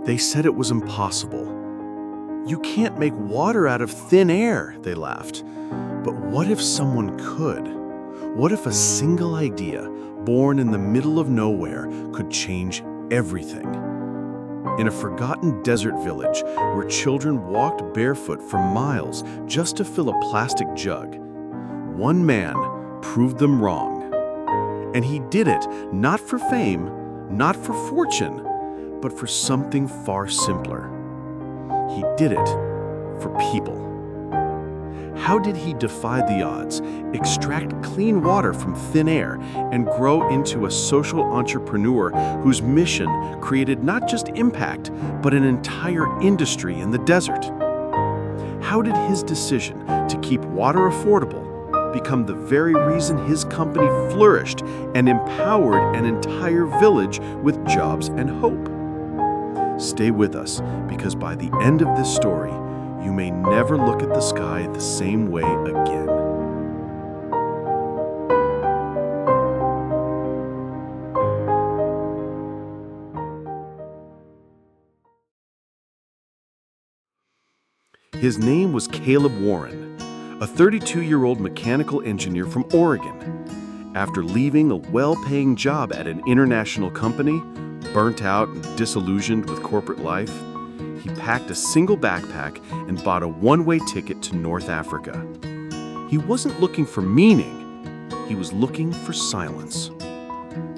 They said it was impossible. You can't make water out of thin air, they laughed. But what if someone could? What if a single idea, born in the middle of nowhere, could change everything? In a forgotten desert village where children walked barefoot for miles just to fill a plastic jug, one man proved them wrong. And he did it not for fame, not for fortune, but for something far simpler. He did it for people. How did he defy the odds, extract clean water from thin air, and grow into a social entrepreneur whose mission created not just impact, but an entire industry in the desert? How did his decision to keep water affordable become the very reason his company flourished and empowered an entire village with jobs and hope? Stay with us, because by the end of this story, you may never look at the sky the same way again. His name was Caleb Warren, a 32-year-old mechanical engineer from Oregon. After leaving a well-paying job at an international company, burnt out and disillusioned with corporate life, he packed a single backpack and bought a one-way ticket to North Africa. He wasn't looking for meaning, he was looking for silence.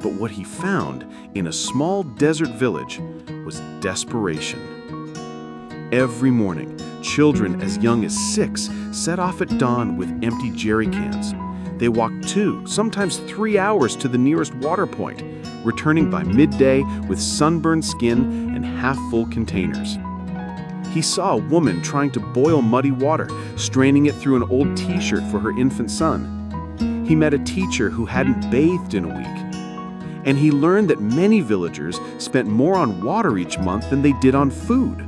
But what he found in a small desert village was desperation. Every morning, children as young as 6 set off at dawn with empty jerry cans. They walked 2, sometimes 3 hours to the nearest water point, returning by midday with sunburned skin and half-full containers. He saw a woman trying to boil muddy water, straining it through an old t-shirt for her infant son. He met a teacher who hadn't bathed in a week. And he learned that many villagers spent more on water each month than they did on food.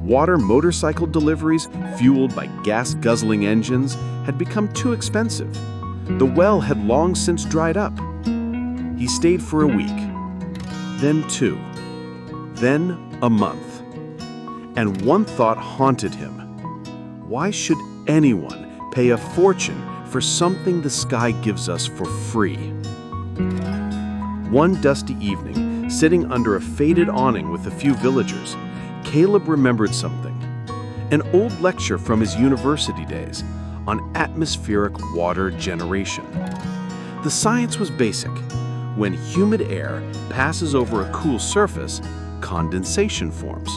Water motorcycle deliveries, fueled by gas-guzzling engines, had become too expensive. The well had long since dried up. He stayed for a week, then 2, then a month. And one thought haunted him. Why should anyone pay a fortune for something the sky gives us for free? One dusty evening, sitting under a faded awning with a few villagers, Caleb remembered something. An old lecture from his university days on atmospheric water generation. The science was basic. When humid air passes over a cool surface, condensation forms,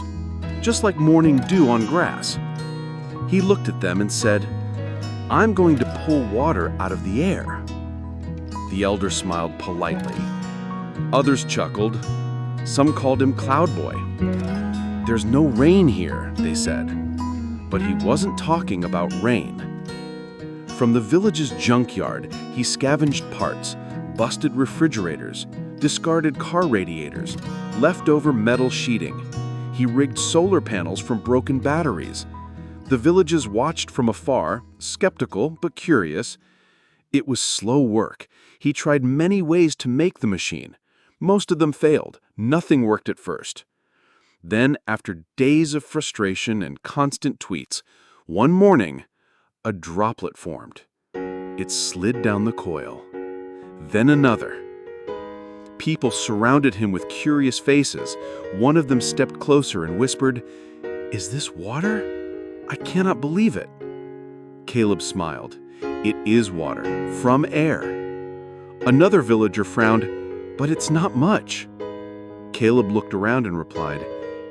just like morning dew on grass. He looked at them and said, "I'm going to pull water out of the air." The elder smiled politely. Others chuckled. Some called him Cloud Boy. "There's no rain here," they said. But he wasn't talking about rain. From the village's junkyard, he scavenged parts, busted refrigerators, discarded car radiators, leftover metal sheeting. He rigged solar panels from broken batteries. The villagers watched from afar, skeptical but curious. It was slow work. He tried many ways to make the machine. Most of them failed. Nothing worked at first. Then, after days of frustration and constant tweets, one morning, a droplet formed. It slid down the coil. Then another. People surrounded him with curious faces. One of them stepped closer and whispered, "Is this water? I cannot believe it." Caleb smiled. "It is water, from air." Another villager frowned, "But it's not much." Caleb looked around and replied,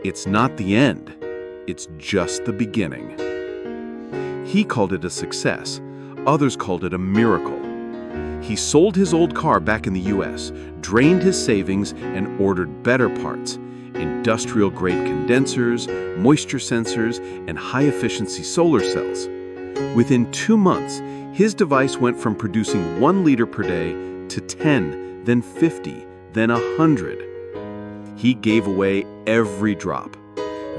"It's not the end. It's just the beginning." He called it a success. Others called it a miracle. He sold his old car back in the US, drained his savings, and ordered better parts: industrial-grade condensers, moisture sensors, and high-efficiency solar cells. Within 2 months, his device went from producing 1 liter per day to 10, then 50, then 100. He gave away every drop.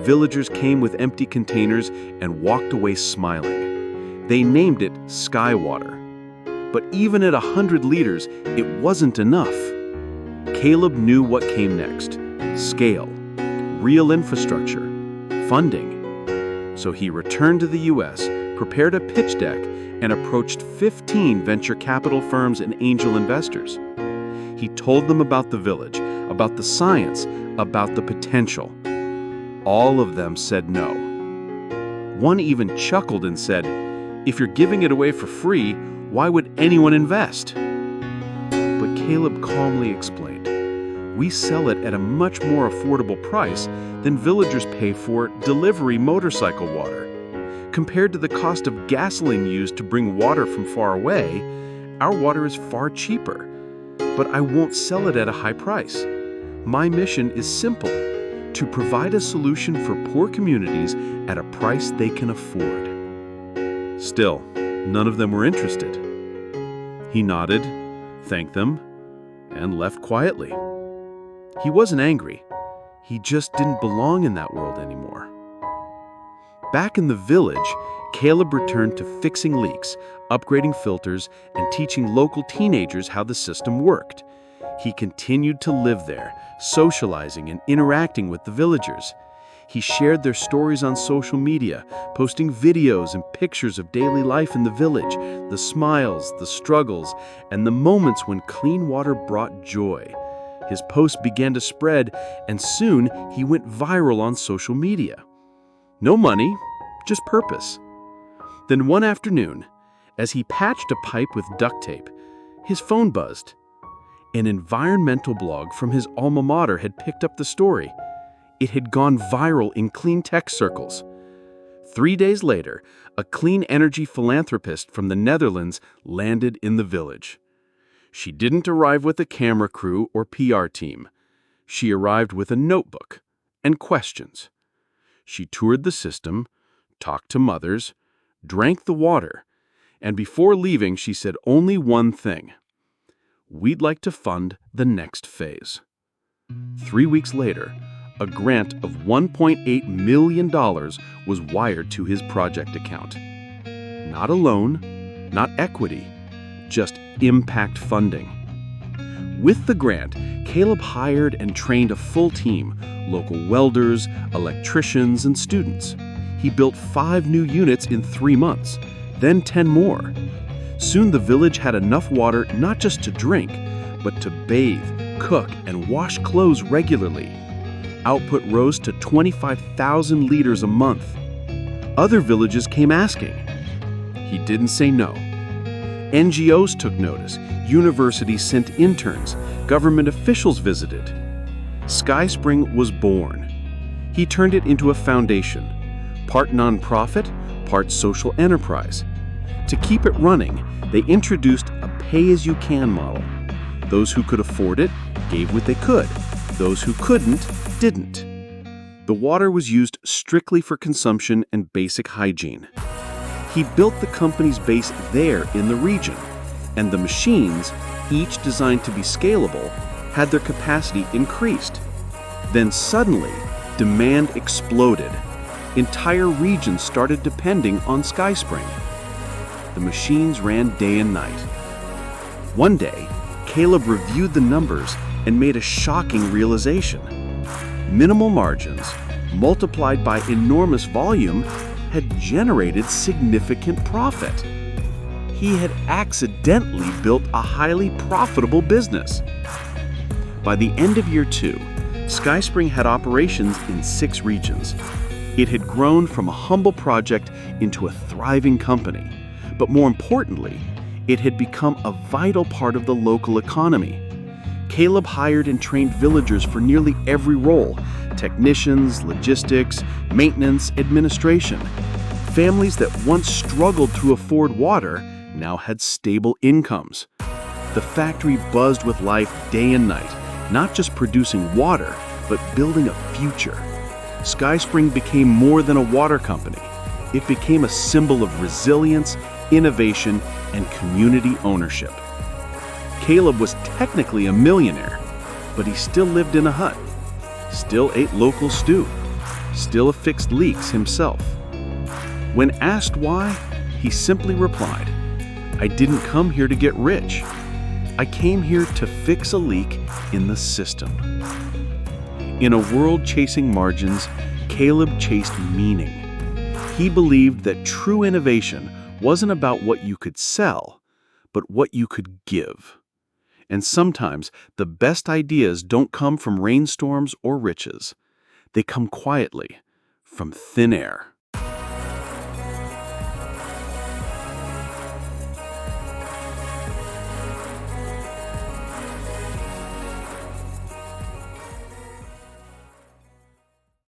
Villagers came with empty containers and walked away smiling. They named it Sky Water. But even at 100 liters, it wasn't enough. Caleb knew what came next: scale, real infrastructure, funding. So he returned to the U.S., prepared a pitch deck, and approached 15 venture capital firms and angel investors. He told them about the village, about the science, about the potential. All of them said no. One even chuckled and said, "If you're giving it away for free, why would anyone invest?" But Caleb calmly explained, "We sell it at a much more affordable price than villagers pay for delivery motorcycle water. Compared to the cost of gasoline used to bring water from far away, our water is far cheaper. But I won't sell it at a high price. My mission is simple, to provide a solution for poor communities at a price they can afford." Still, none of them were interested. He nodded, thanked them, and left quietly. He wasn't angry. He just didn't belong in that world anymore. Back in the village, Caleb returned to fixing leaks, upgrading filters, and teaching local teenagers how the system worked. He continued to live there, socializing and interacting with the villagers. He shared their stories on social media, posting videos and pictures of daily life in the village, the smiles, the struggles, and the moments when clean water brought joy. His posts began to spread, and soon he went viral on social media. No money, just purpose. Then one afternoon, as he patched a pipe with duct tape, his phone buzzed. An environmental blog from his alma mater had picked up the story. It had gone viral in clean tech circles. 3 days later, a clean energy philanthropist from the Netherlands landed in the village. She didn't arrive with a camera crew or PR team. She arrived with a notebook and questions. She toured the system, talked to mothers, drank the water, and before leaving, she said only one thing: "We'd like to fund the next phase." 3 weeks later, a grant of $1.8 million was wired to his project account. Not a loan, not equity, just impact funding. With the grant, Caleb hired and trained a full team, local welders, electricians, and students. He built 5 new units in 3 months, then 10 more. Soon the village had enough water not just to drink, but to bathe, cook, and wash clothes regularly. Output rose to 25,000 liters a month. Other villages came asking. He didn't say no. NGOs took notice, universities sent interns, government officials visited. SkySpring was born. He turned it into a foundation, part nonprofit, part social enterprise. To keep it running, they introduced a pay-as-you-can model. Those who could afford it gave what they could. Those who couldn't, didn't. The water was used strictly for consumption and basic hygiene. He built the company's base there in the region, and the machines, each designed to be scalable, had their capacity increased. Then suddenly, demand exploded. Entire regions started depending on SkySpring. The machines ran day and night. One day, Caleb reviewed the numbers and made a shocking realization. Minimal margins, multiplied by enormous volume, had generated significant profit. He had accidentally built a highly profitable business. By the end of year 2, SkySpring had operations in 6 regions. It had grown from a humble project into a thriving company. But more importantly, it had become a vital part of the local economy. Caleb hired and trained villagers for nearly every role: technicians, logistics, maintenance, administration. Families that once struggled to afford water now had stable incomes. The factory buzzed with life day and night, not just producing water, but building a future. SkySpring became more than a water company. It became a symbol of resilience, innovation, and community ownership. Caleb was technically a millionaire, but he still lived in a hut, still ate local stew, still fixed leaks himself. When asked why, he simply replied, "I didn't come here to get rich. I came here to fix a leak in the system." In a world chasing margins, Caleb chased meaning. He believed that true innovation wasn't about what you could sell, but what you could give. And sometimes the best ideas don't come from rainstorms or riches. They come quietly, from thin air.